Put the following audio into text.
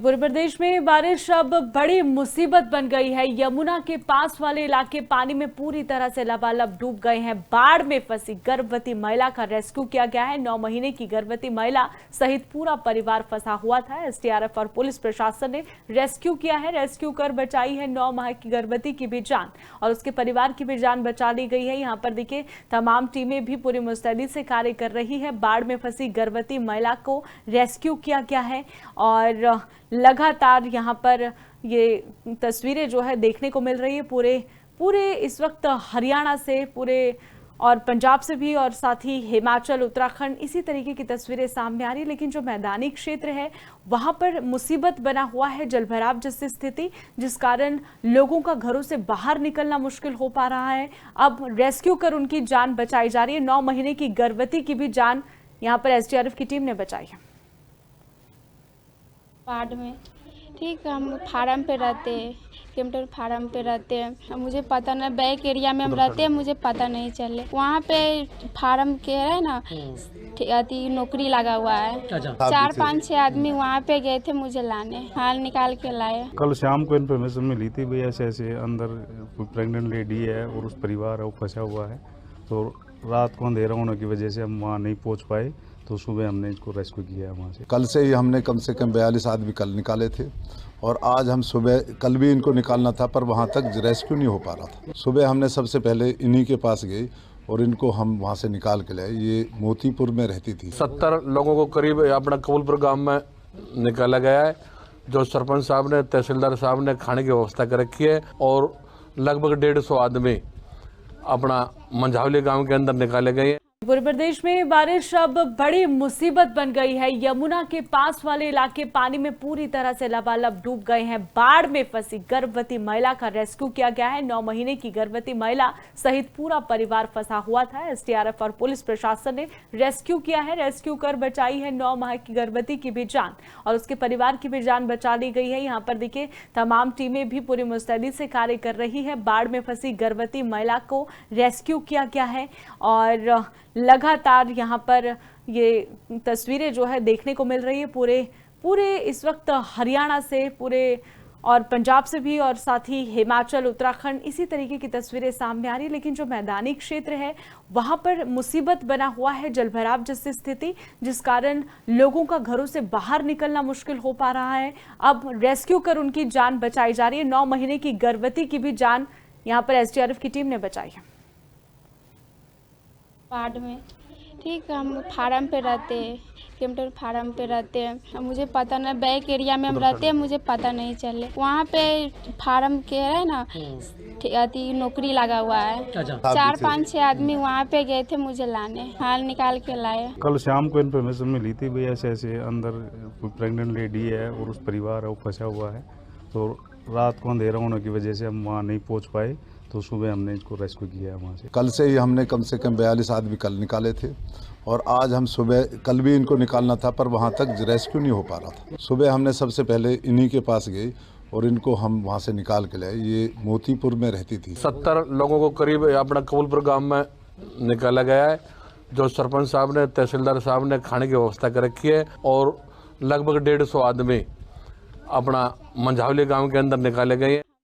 पूरे प्रदेश में बारिश अब बड़ी मुसीबत बन गई है। यमुना के पास वाले इलाके पानी में पूरी तरह से लबालब डूब गए हैं। बाढ़ में फंसी गर्भवती महिला का रेस्क्यू किया गया है। 9 महीने की गर्भवती महिला सहित पूरा परिवार फंसा हुआ था। एसडीआरएफ और पुलिस प्रशासन ने रेस्क्यू किया है। रेस्क्यू कर बचाई है 9 माह की गर्भवती की भी जान और उसके परिवार की भी जान बचा ली गई है। यहाँ पर देखिए तमाम टीमें भी पूरी मुस्तैदी से कार्य कर रही है। बाढ़ में फंसी गर्भवती महिला को रेस्क्यू किया गया है और लगातार यहाँ पर ये तस्वीरें जो है देखने को मिल रही है। पूरे इस वक्त हरियाणा से पूरे और पंजाब से भी और साथ ही हिमाचल, उत्तराखंड इसी तरीके की तस्वीरें सामने आ रही है। लेकिन जो मैदानी क्षेत्र है वहां पर मुसीबत बना हुआ है, जलभराव जैसी स्थिति, जिस कारण लोगों का घरों से बाहर निकलना मुश्किल हो पा रहा है। अब रेस्क्यू कर उनकी जान बचाई जा रही है। 9 महीने की गर्भवती की भी जान यहाँ पर एसडीआरएफ की टीम ने बचाई है। बाढ़ में ठीक है, हम फार्म पे रहते हैं, केमटर फार्म पे रहते हैं। मुझे पता नहीं, बैक एरिया में हम रहते हैं, मुझे पता नहीं चले। वहाँ पे फार्म के है ना अति नौकरी लगा हुआ है। 4-5-6 आदमी वहाँ पे गए थे मुझे लाने, हाल निकाल के लाए। कल शाम को इन्फॉर्मेशन मिली थी भाई ऐसे अंदर कोई प्रेग्नेंट लेडी है और उस परिवार है वो फंसा हुआ है। तो रात को अंधेरा होने की वजह से हम वहाँ नहीं पहुँच पाए, तो सुबह हमने इसको रेस्क्यू किया वहाँ से। कल से ही हमने कम से कम 42 आदमी कल निकाले थे और आज हम सुबह, कल भी इनको निकालना था पर वहाँ तक रेस्क्यू नहीं हो पा रहा था। सुबह हमने सबसे पहले इन्हीं के पास गए और इनको हम वहाँ से निकाल के लाए। ये मोतीपुर में रहती थी। 70 लोगों को करीब अपना कबूलपुर गांव में निकाला गया है। जो सरपंच साहब ने, तहसीलदार साहब ने खाने की व्यवस्था कर रखी है और लगभग 150 आदमी अपना मंझावली गाँव के अंदर निकाले गए हैं। पूरे प्रदेश में बारिश अब बड़ी मुसीबत बन गई है। यमुना के पास वाले इलाके पानी में पूरी तरह से लबालब डूब गए हैं। बाढ़ में फंसी गर्भवती महिला का रेस्क्यू किया गया है। 9 महीने की गर्भवती महिला सहित पूरा परिवार फंसा हुआ था। एसडीआरएफ और पुलिस प्रशासन ने रेस्क्यू किया है। रेस्क्यू कर बचाई है 9 माह की गर्भवती की भी जान और उसके परिवार की भी जान बचा ली गई है। यहाँ पर देखिए तमाम टीमें भी पूरी मुस्तैदी से कार्य कर रही है। बाढ़ में फंसी गर्भवती महिला को रेस्क्यू किया गया है और लगातार यहाँ पर ये तस्वीरें जो है देखने को मिल रही है। पूरे इस वक्त हरियाणा से पूरे और पंजाब से भी और साथ ही हिमाचल, उत्तराखंड इसी तरीके की तस्वीरें सामने आ रही है। लेकिन जो मैदानी क्षेत्र है वहां पर मुसीबत बना हुआ है, जलभराव जैसी स्थिति, जिस कारण लोगों का घरों से बाहर निकलना मुश्किल हो पा रहा है। अब रेस्क्यू कर उनकी जान बचाई जा रही है। 9 महीने की गर्भवती की भी जान यहाँ पर एसडीआरएफ की टीम ने बचाई है। बाढ़ में ठीक है, हम फार्म पे रहते हैं, केमटर फार्म पे रहते हैं। मुझे पता नहीं, बैक एरिया में हम रहते हैं, मुझे पता नहीं चले। वहाँ पे फार्म के है ना अति नौकरी लगा हुआ है। 4-5-6 आदमी वहाँ पे गए थे मुझे लाने, हाल निकाल के लाए। कल शाम को इन्फॉर्मेशन मिली थी भाई ऐसे अंदर कोई प्रेग्नेंट लेडी है और उस परिवार है वो फंसा हुआ है। तो रात को अंधेरा होने की वजह से हम वहाँ नहीं पहुँच पाए, तो सुबह हमने इसको रेस्क्यू किया है वहाँ से। कल से ही हमने कम से कम 42 आदमी कल निकाले थे और आज हम सुबह, कल भी इनको निकालना था पर वहाँ तक रेस्क्यू नहीं हो पा रहा था। सुबह हमने सबसे पहले इन्हीं के पास गए और इनको हम वहाँ से निकाल के लाए। ये मोतीपुर में रहती थी। 70 लोगों को करीब अपना कबूलपुर गांव में निकाला गया है। जो सरपंच साहब ने, तहसीलदार साहब ने खाने की व्यवस्था कर रखी है और लगभग 150 आदमी अपना मंझावली गाँव के अंदर निकाले गए हैं।